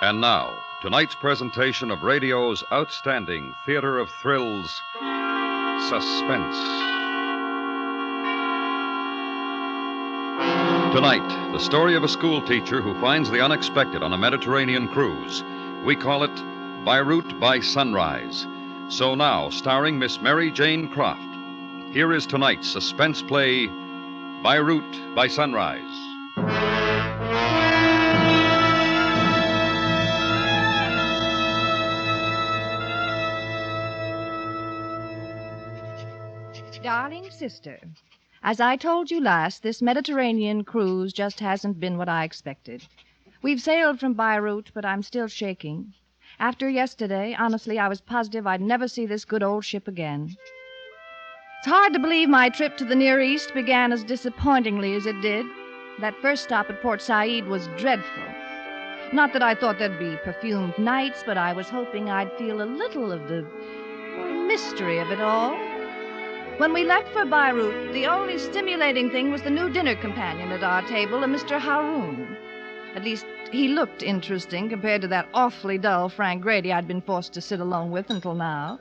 And now, tonight's presentation of radio's outstanding theater of thrills, Suspense. Tonight, the story of a schoolteacher who finds the unexpected on a Mediterranean cruise. We call it Beirut by Sunrise. So now, starring Miss Mary Jane Croft, here is tonight's suspense play, Beirut by Sunrise. Darling sister, as I told you last, this Mediterranean cruise just hasn't been what I expected. We've sailed from Beirut, but I'm still shaking. After yesterday, honestly, I was positive I'd never see this good old ship again. It's hard to believe my trip to the Near East began as disappointingly as it did. That first stop at Port Said was dreadful. Not that I thought there'd be perfumed nights, but I was hoping I'd feel a little of the mystery of it all. When we left for Beirut, the only stimulating thing was the new dinner companion at our table, a Mr. Haroun. At least, he looked interesting compared to that awfully dull Frank Grady I'd been forced to sit alone with until now.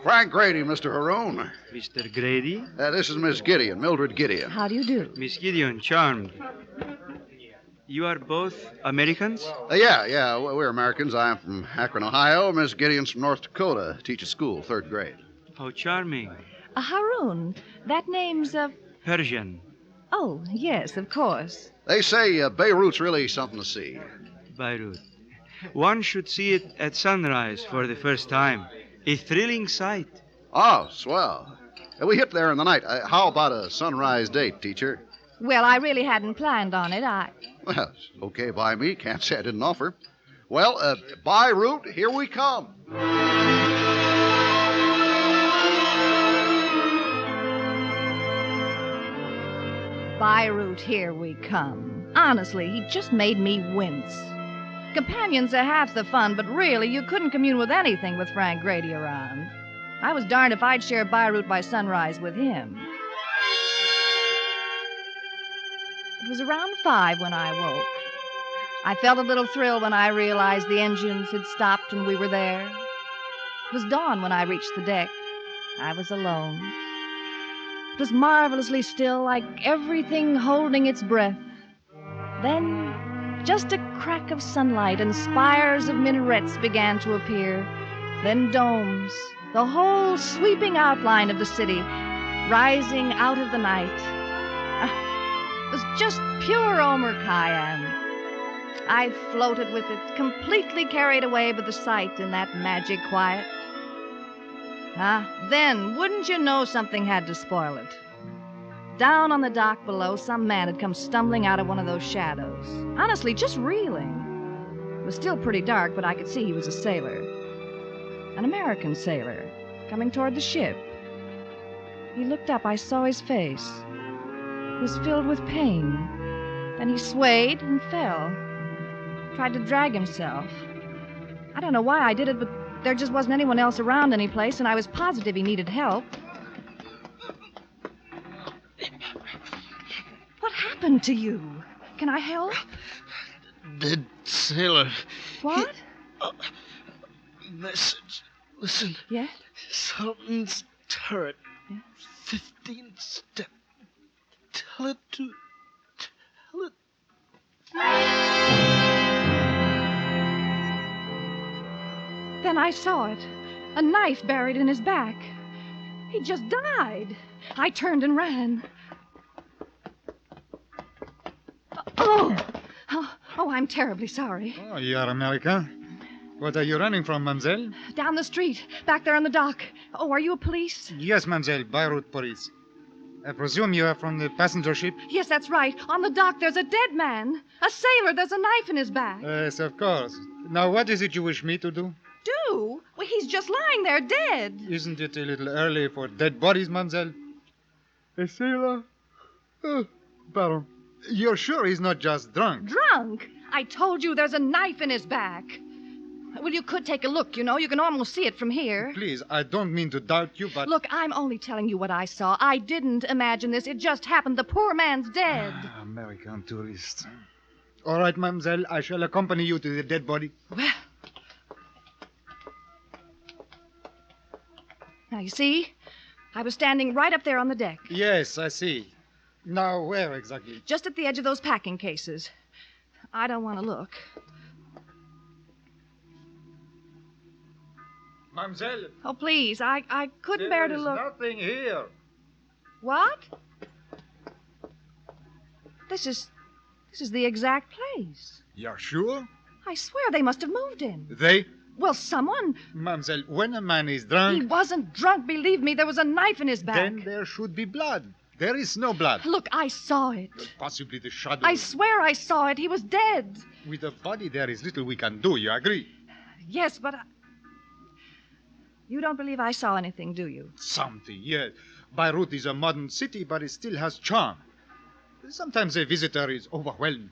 Frank Grady, Mr. Haroun. Mr. Grady? This is Miss Gideon, Mildred Gideon. How do you do? Miss Gideon, charmed. You are both Americans? Yeah, we're Americans. I'm from Akron, Ohio. Miss Gideon's from North Dakota. Teaches school, 3rd grade. How charming. Haroun, that name's Persian. Oh, yes, of course. They say Beirut's really something to see. Beirut. One should see it at sunrise for the first time. A thrilling sight. Oh, swell. We hit there in the night. How about a sunrise date, teacher? Well, I really hadn't planned on it. Well, it's okay by me. Can't say I didn't offer. Well, Beirut, here we come. Beirut, here we come. Honestly, he just made me wince. Companions are half the fun, but really, you couldn't commune with anything with Frank Grady around. I was darned if I'd share Beirut by sunrise with him. It was around 5 when I woke. I felt a little thrill when I realized the engines had stopped and we were there. It was dawn when I reached the deck. I was alone. It was marvelously still, like everything holding its breath. Then, just a crack of sunlight and spires of minarets began to appear. Then domes, the whole sweeping outline of the city, rising out of the night. It was just pure Omer Khayyam. I floated with it, completely carried away by the sight in that magic quiet. Then, wouldn't you know, something had to spoil it. Down on the dock below, some man had come stumbling out of one of those shadows. Honestly, just reeling. It was still pretty dark, but I could see he was a sailor. An American sailor, coming toward the ship. He looked up. I saw his face. It was filled with pain. Then he swayed and fell. Tried to drag himself. I don't know why I did it, but there just wasn't anyone else around any place, and I was positive he needed help. What happened to you? Can I help? Dead sailor. What? Message. Listen. Yes? Sultan's turret. Yes? 15th step. Tell it. Then I saw it. A knife buried in his back. He just died. I turned and ran. Oh, I'm terribly sorry. Oh, you are American. What are you running from, mademoiselle? Down the street, back there on the dock. Oh, are you a police? Yes, mademoiselle, Beirut police. I presume you are from the passenger ship? Yes, that's right. On the dock, there's a dead man. A sailor. There's a knife in his back. Yes, of course. Now, what is it you wish me to do? Do? Well, he's just lying there dead. Isn't it a little early for dead bodies, mademoiselle? A sailor? Oh, pardon. You're sure he's not just drunk? Drunk? I told you there's a knife in his back. Well, you could take a look, you know. You can almost see it from here. Please, I don't mean to doubt you, but... Look, I'm only telling you what I saw. I didn't imagine this. It just happened. The poor man's dead. American tourists. All right, mademoiselle, I shall accompany you to the dead body. Well. Now, you see, I was standing right up there on the deck, Yes, I see. Now, where exactly? just at the edge of those packing cases. I don't want to look. Mademoiselle, Oh, please, I couldn't bear to look. nothing here. What? This is the exact place. You're sure? I swear they must have moved in. They? Well, someone. Mademoiselle, when a man is He drunk, wasn't drunk, believe me. There was a knife in his back. then there should be blood. There is no blood. Look, I saw it. Possibly the shadow. I swear I saw it. He was dead. With a body, there is little we can do. You agree? Yes, but you don't believe I saw anything, do you? Something, yes. Beirut is a modern city, but it still has charm. Sometimes a visitor is overwhelmed.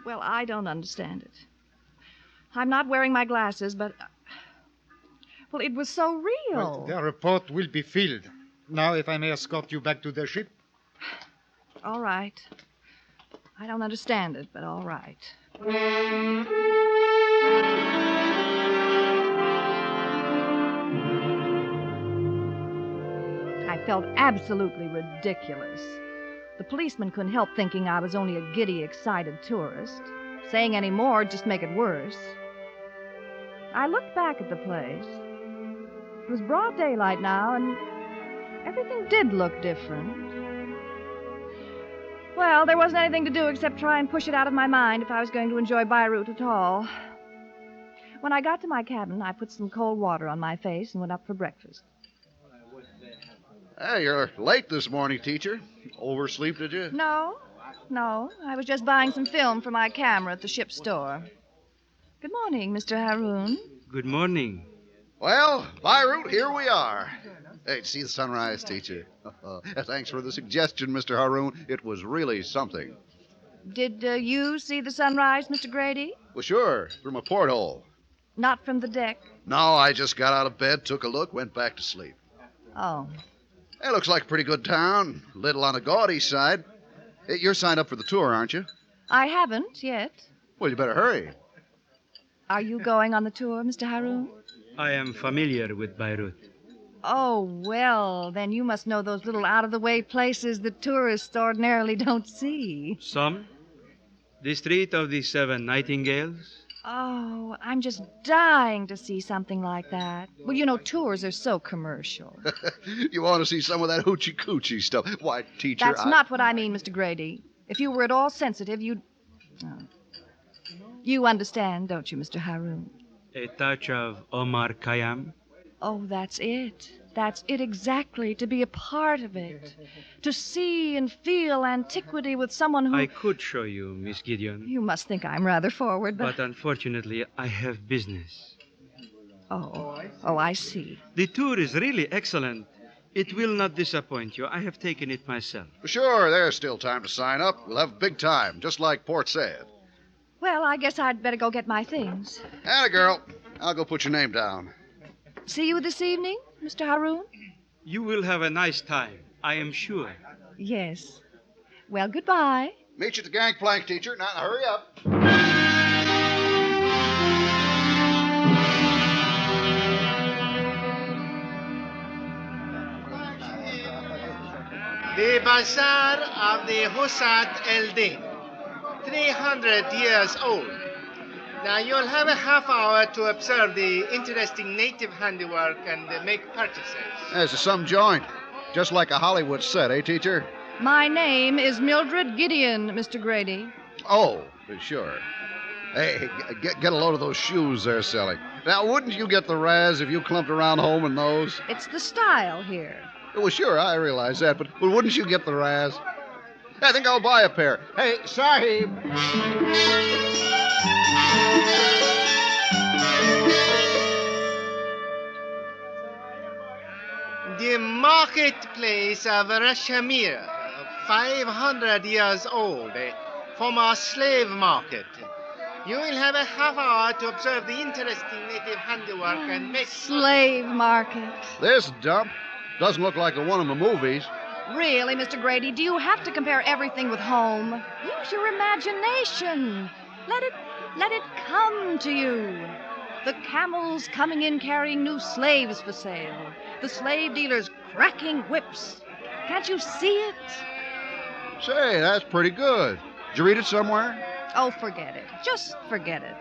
Well, I don't understand it. I'm not wearing my glasses, but... Well, it was so real. Well, their report will be filled. Now, if I may escort you back to the ship. All right. I don't understand it, but all right. I felt absolutely ridiculous. The policeman couldn't help thinking I was only a giddy, excited tourist. Saying any more would just make it worse. I looked back at the place. It was broad daylight now, and everything did look different. Well, there wasn't anything to do except try and push it out of my mind if I was going to enjoy Beirut at all. When I got to my cabin, I put some cold water on my face and went up for breakfast. Hey, you're late this morning, teacher. Oversleep, did you? No, I was just buying some film for my camera at the ship's store. Good morning, Mr. Haroun. Good morning. Well, Beirut, here we are. Hey, see the sunrise, teacher? Thanks for the suggestion, Mr. Haroun. It was really something. Did you see the sunrise, Mr. Grady? Well, sure, through my porthole. Not from the deck? No, I just got out of bed, took a look, went back to sleep. Oh. It looks like a pretty good town. A little on the gaudy side. Hey, you're signed up for the tour, aren't you? I haven't yet. Well, you better hurry. Are you going on the tour, Mr. Haroun? I am familiar with Beirut. Oh, well, then you must know those little out-of-the-way places that tourists ordinarily don't see. Some? The Street of the Seven Nightingales? Oh, I'm just dying to see something like that. Well, you know, tours are so commercial. You want to see some of that hoochie-coochie stuff? Why, teacher, That's not what I mean, Mr. Grady. If you were at all sensitive, you'd... Oh. You understand, don't you, Mr. Haroun? A touch of Omar Khayyam? Oh, that's it. That's it exactly, to be a part of it. To see and feel antiquity with someone who... I could show you, Miss Gideon. You must think I'm rather forward, But unfortunately, I have business. Oh, I see. The tour is really excellent. It will not disappoint you. I have taken it myself. Sure, there's still time to sign up. We'll have a big time, just like Port said. Well, I guess I'd better go get my things. Atta girl. I'll go put your name down. See you this evening, Mr. Haroun? You will have a nice time, I am sure. Yes. Well, goodbye. Meet you at the gangplank, teacher. Now, hurry up. The Bazaar of the Husat el-Din, 300 years old. Now, you'll have a half hour to observe the interesting native handiwork and make purchases. There's some joint. Just like a Hollywood set, eh, teacher? My name is Mildred Gideon, Mr. Grady. Oh, sure. Hey, get a load of those shoes they're selling. Now, wouldn't you get the razz if you clumped around home in those? It's the style here. Well, sure, I realize that, but wouldn't you get the razz? I think I'll buy a pair. Hey, Sahib. The marketplace of Rashamir, 500 years old, a former slave market. You will have a half hour to observe the interesting native handiwork and make... Slave market. This dump doesn't look like the one in the movies. Really, Mr. Grady, do you have to compare everything with home? Use your imagination. Let it come to you. The camels coming in carrying new slaves for sale. The slave dealers cracking whips. Can't you see it? Say, that's pretty good. Did you read it somewhere? Oh, forget it. Just forget it.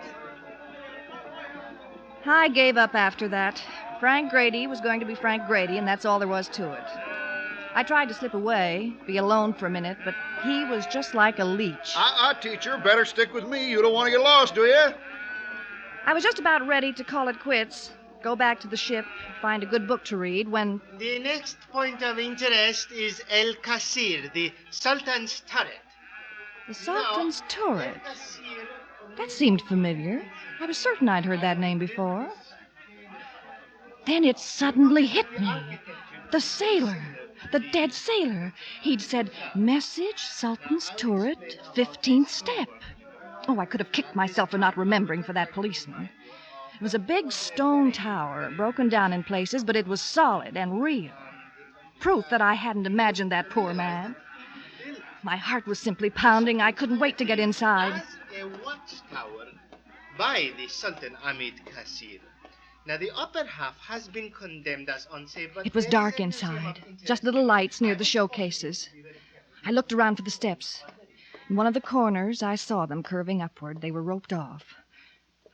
I gave up after that. Frank Grady was going to be Frank Grady, and that's all there was to it. I tried to slip away, be alone for a minute, but he was just like a leech. Teacher, better stick with me. You don't want to get lost, do you? I was just about ready to call it quits, go back to the ship, find a good book to read, when... The next point of interest is El Qasir, the Sultan's turret. The Sultan's turret. El Qasir. That seemed familiar. I was certain I'd heard that name before. Then it suddenly hit me. The sailor. The dead sailor. He'd said, "Message, Sultan's turret, 15th step." Oh, I could have kicked myself for not remembering for that policeman. It was a big stone tower, broken down in places, but it was solid and real. Proof that I hadn't imagined that poor man. My heart was simply pounding. I couldn't wait to get inside. As a watchtower by the Sultan Ahmed Qasir. Now, the upper half has been condemned as unsafe, but... It was dark inside, just little lights near the showcases. I looked around for the steps. In one of the corners, I saw them curving upward. They were roped off.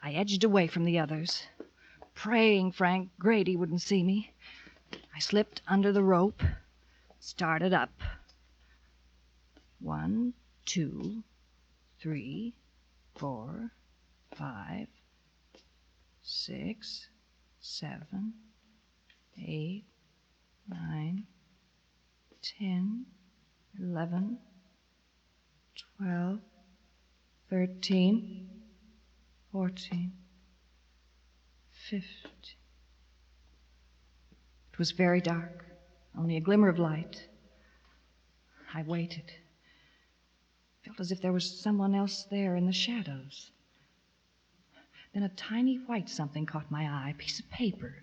I edged away from the others, praying Frank Grady wouldn't see me. I slipped under the rope, started up. 1, 2, 3, 4, 5, 6, 7, 8, 9, 10, 11, 12, 13, 14, 15. It was very dark, only a glimmer of light. I waited. Felt as if there was someone else there in the shadows. Then a tiny white something caught my eye, a piece of paper.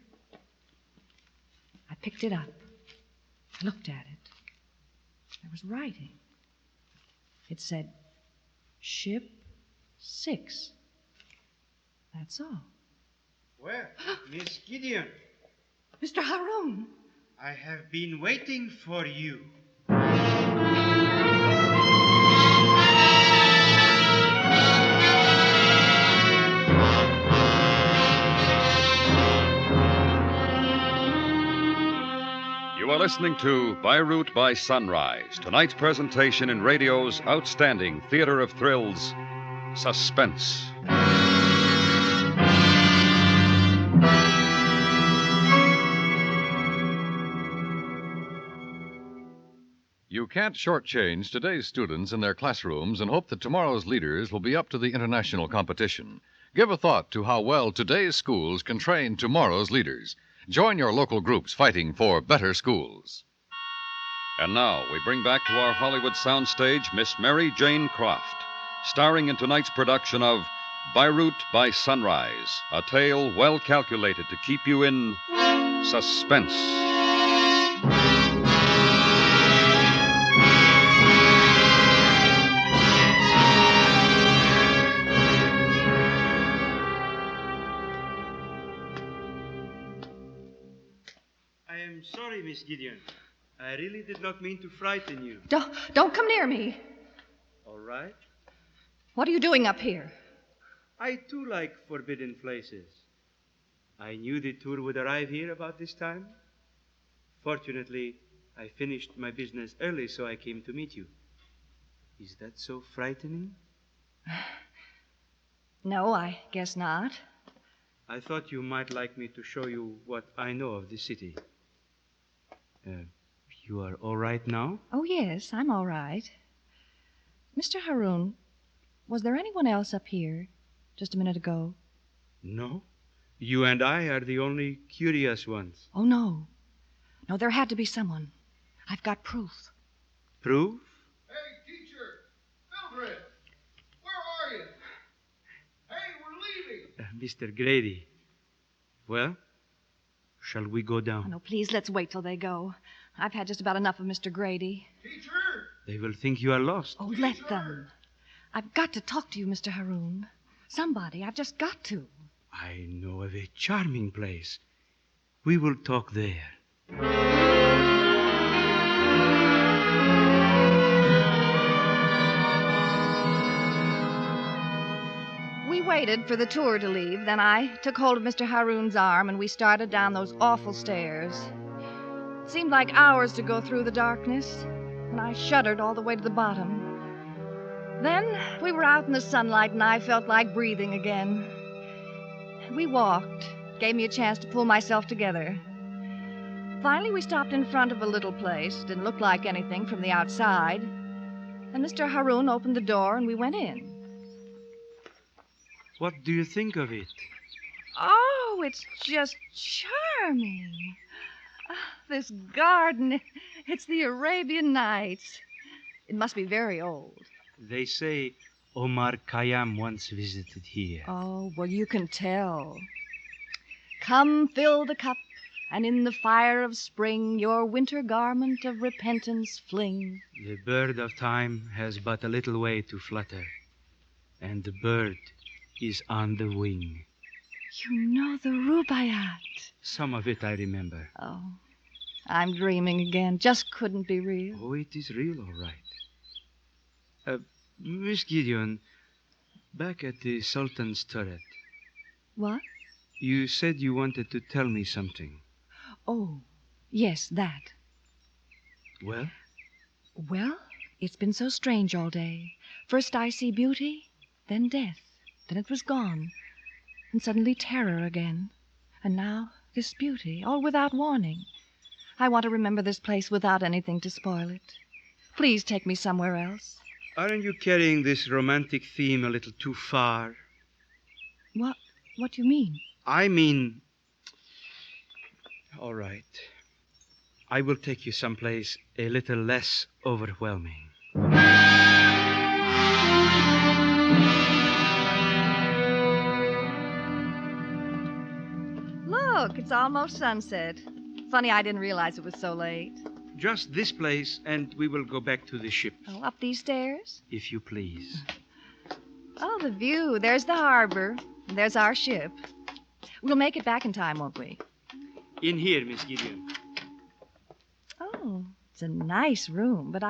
I picked it up. I looked at it. There was writing. It said, Ship 6. That's all. Well, Miss Gideon, Mr. Haroun. I have been waiting for you. You are listening to Beirut by Sunrise, tonight's presentation in radio's outstanding theater of thrills, Suspense. You can't shortchange today's students in their classrooms and hope that tomorrow's leaders will be up to the international competition. Give a thought to how well today's schools can train tomorrow's leaders. Join your local groups fighting for better schools. And now we bring back to our Hollywood soundstage Miss Mary Jane Croft, starring in tonight's production of Beirut by Sunrise, a tale well calculated to keep you in suspense. I am sorry, Miss Gideon. I really did not mean to frighten you. Don't come near me. All right. What are you doing up here? I, too, like forbidden places. I knew the tour would arrive here about this time. Fortunately, I finished my business early, so I came to meet you. Is that so frightening? No, I guess not. I thought you might like me to show you what I know of the city. You are all right now? Oh, yes, I'm all right. Mr. Haroun, was there anyone else up here just a minute ago? No. You and I are the only curious ones. Oh, no. No, there had to be someone. I've got proof. Proof? Hey, teacher! Mildred! Where are you? Hey, we're leaving! Mr. Grady. Well, shall we go Oh, down? no, please, let's wait till they go. I've had just about enough of Mr. Grady. Teacher! They will think you are lost. Oh, let them. I've got to talk to you, Mr. Haroun. Somebody. I've just got to. I know of a charming place. We will talk there. We waited for the tour to leave. Then I took hold of Mr. Haroun's arm, and we started down those awful stairs. It seemed like hours to go through the darkness, and I shuddered all the way to the bottom. Then we were out in the sunlight, and I felt like breathing again. We walked. Gave me a chance to pull myself together. Finally, we stopped in front of a little place. Didn't look like anything from the outside. And Mr. Haroun opened the door, and we went in. What do you think of it? Oh, it's just charming. This garden, it's the Arabian Nights. It must be very old. They say Omar Khayyam once visited here. Oh, well, you can tell. Come fill the cup, and in the fire of spring your winter garment of repentance fling. The bird of time has but a little way to flutter, and the bird is on the wing. You know the Rubaiyat. Some of it I remember. Oh, I'm dreaming again. Just couldn't be real. Oh, it is real, all right. Miss Gideon, back at the Sultan's turret. What? You said you wanted to tell me something. Oh, yes, that. Well? Well, it's been so strange all day. First I see beauty, then death. Then it was gone. And suddenly terror again. And now this beauty, all without warning. I want to remember this place without anything to spoil it. Please take me somewhere else. Aren't you carrying this romantic theme a little too far? What do you mean? I mean... All right. I will take you someplace a little less overwhelming. Look, it's almost sunset. Funny I didn't realize it was so late. Just this place, and we will go back to the ship. Oh, up these stairs? If you please. Oh, the view. There's the harbor. And there's our ship. We'll make it back in time, won't we? In here, Miss Gideon. Oh, it's a nice room, but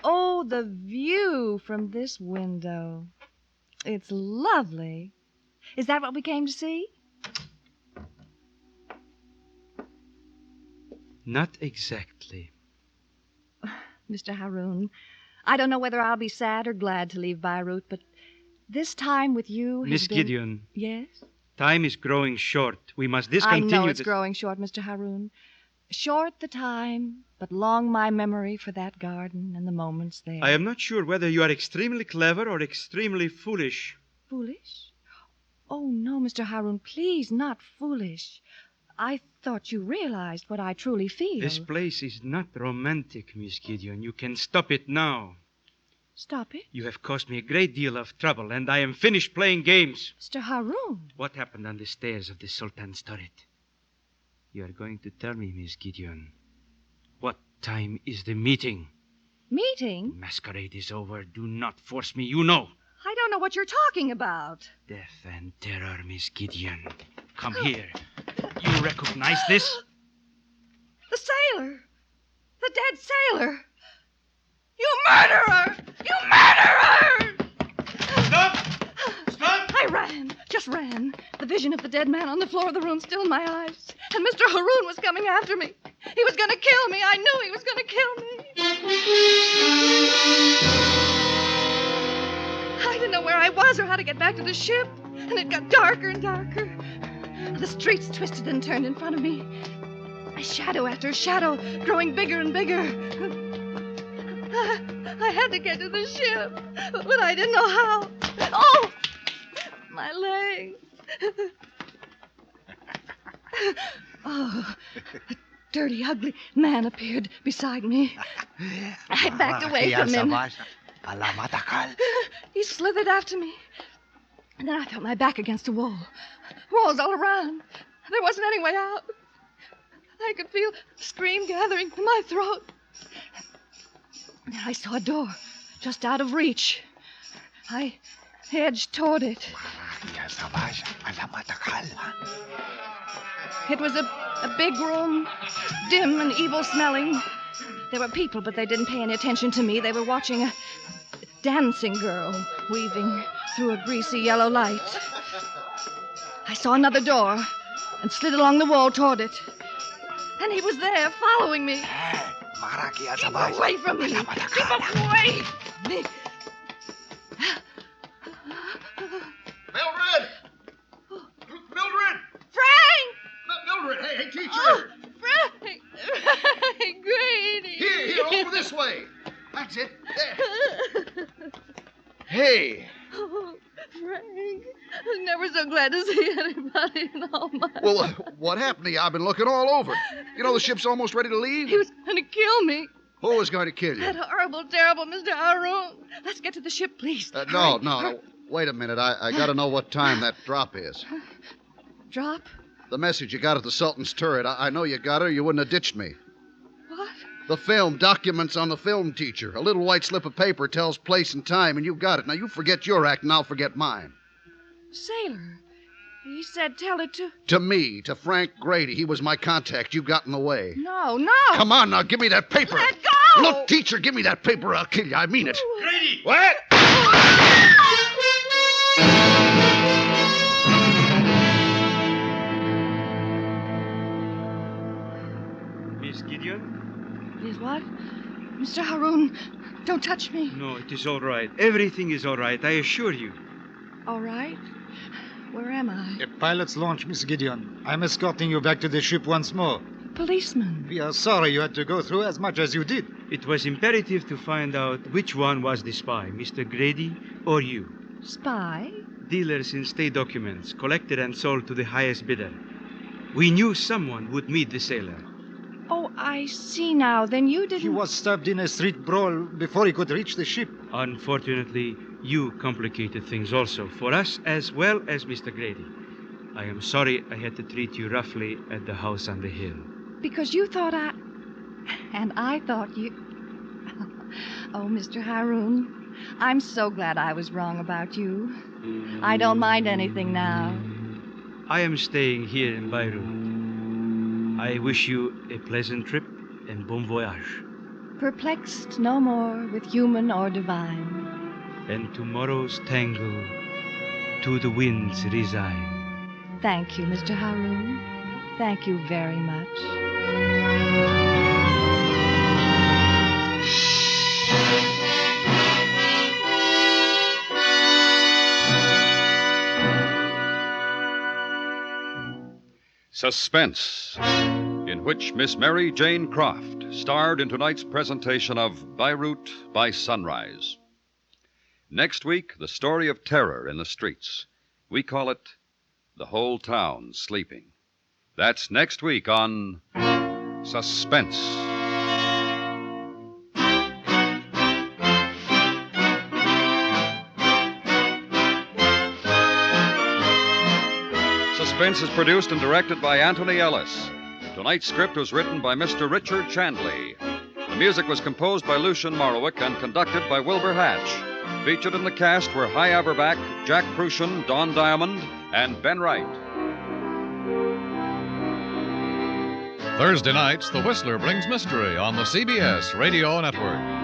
Oh, the view from this window. It's lovely. Is that what we came to see? Not exactly. Mr. Haroun, I don't know whether I'll be sad or glad to leave Beirut, but this time with you has Miss been... Gideon. Yes? Time is growing short. We must discontinue... I know it's growing short, Mr. Haroun. Short the time, but long my memory for that garden and the moments there. I am not sure whether you are extremely clever or extremely foolish. Foolish? Oh, no, Mr. Haroun, please, not foolish. I thought you realized what I truly feel. This place is not romantic, Miss Gideon. You can stop it now. Stop it? You have caused me a great deal of trouble, and I am finished playing games. Mr. Haroun. What happened on the stairs of the Sultan's turret? You are going to tell me, Miss Gideon. What time is the meeting? Meeting? Masquerade is over. Do not force me. You know. I don't know what you're talking about. Death and terror, Miss Gideon. Come here. You recognize this? The sailor. The dead sailor. You murderer! You murderer! Stop! Stop! I ran. Just ran. The vision of the dead man on the floor of the room still in my eyes. And Mr. Haroun was coming after me. He was going to kill me. I knew he was going to kill me. I didn't know where I was or how to get back to the ship. And it got darker and darker. The streets twisted and turned in front of me. Shadow after shadow, growing bigger and bigger. I had to get to the ship, but I didn't know how. Oh! My leg. Oh, a dirty, ugly man appeared beside me. I backed away from him. He slithered after me. And then I felt my back against a wall. Walls all around. There wasn't any way out. I could feel a scream gathering in my throat. And then I saw a door just out of reach. I edged toward it. It was a big room, dim and evil-smelling. There were people, but they didn't pay any attention to me. They were watching a dancing girl weaving through a greasy yellow light. I saw another door and slid along the wall toward it. And he was there, following me. Keep away from me! Keep away from me! Mildred! Mildred! Frank! Mildred! Hey, teacher! Oh, Frank! Frank! Grady! Here, over this way. That's it. There. Hey. Oh, Frank. I'm never so glad to see anybody in all my life. Well, what happened to you? I've been looking all over. You know the ship's almost ready to leave? He was going to kill me. Who was going to kill you? That horrible, terrible Mr. Haroun. Let's get to the ship, please. No. Wait a minute. I got to know what time that drop is. Drop? The message you got at the Sultan's turret. I know you got her. You wouldn't have ditched me. What? The film, documents on the film teacher. A little white slip of paper tells place and time, and you got it. Now, you forget your act, and I'll forget mine. Sailor. He said tell it to... To me, to Frank Grady. He was my contact. You got in the way. No. Come on, now, give me that paper. Let go! Look, teacher, give me that paper. I'll kill you. I mean it. Grady! What? Miss Gideon? Is what? Mr. Haroun, don't touch me. No, it is all right. Everything is all right, I assure you. All right? Where am I? A pilot's launch, Miss Gideon. I'm escorting you back to the ship once more. Policeman. We are sorry you had to go through as much as you did. It was imperative to find out which one was the spy, Mr. Grady or you. Spy? Dealers in state documents, collected and sold to the highest bidder. We knew someone would meet the sailor. Oh, I see now. Then you didn't... He was stabbed in a street brawl before he could reach the ship. Unfortunately, you complicated things also, for us as well as Mr. Grady. I am sorry I had to treat you roughly at the house on the hill. Because you thought I... And I thought you... Oh, Mr. Haroun, I'm so glad I was wrong about you. I don't mind anything now. I am staying here in Beirut. I wish you a pleasant trip and bon voyage. Perplexed no more with human or divine. And tomorrow's tango to the winds resign. Thank you, Mr. Haroun. Thank you very much. Suspense, in which Miss Mary Jane Croft starred in tonight's presentation of Beirut by Sunrise. Next week, the story of terror in the streets. We call it The Whole Town Sleeping. That's next week on Suspense. Suspense is produced and directed by Anthony Ellis. Tonight's script was written by Mr. Richard Chandlee. The music was composed by Lucien Morawick and conducted by Wilbur Hatch. Featured in the cast were Hy Averback, Jack Prussian, Don Diamond, and Ben Wright. Thursday nights, The Whistler brings mystery on the CBS Radio Network.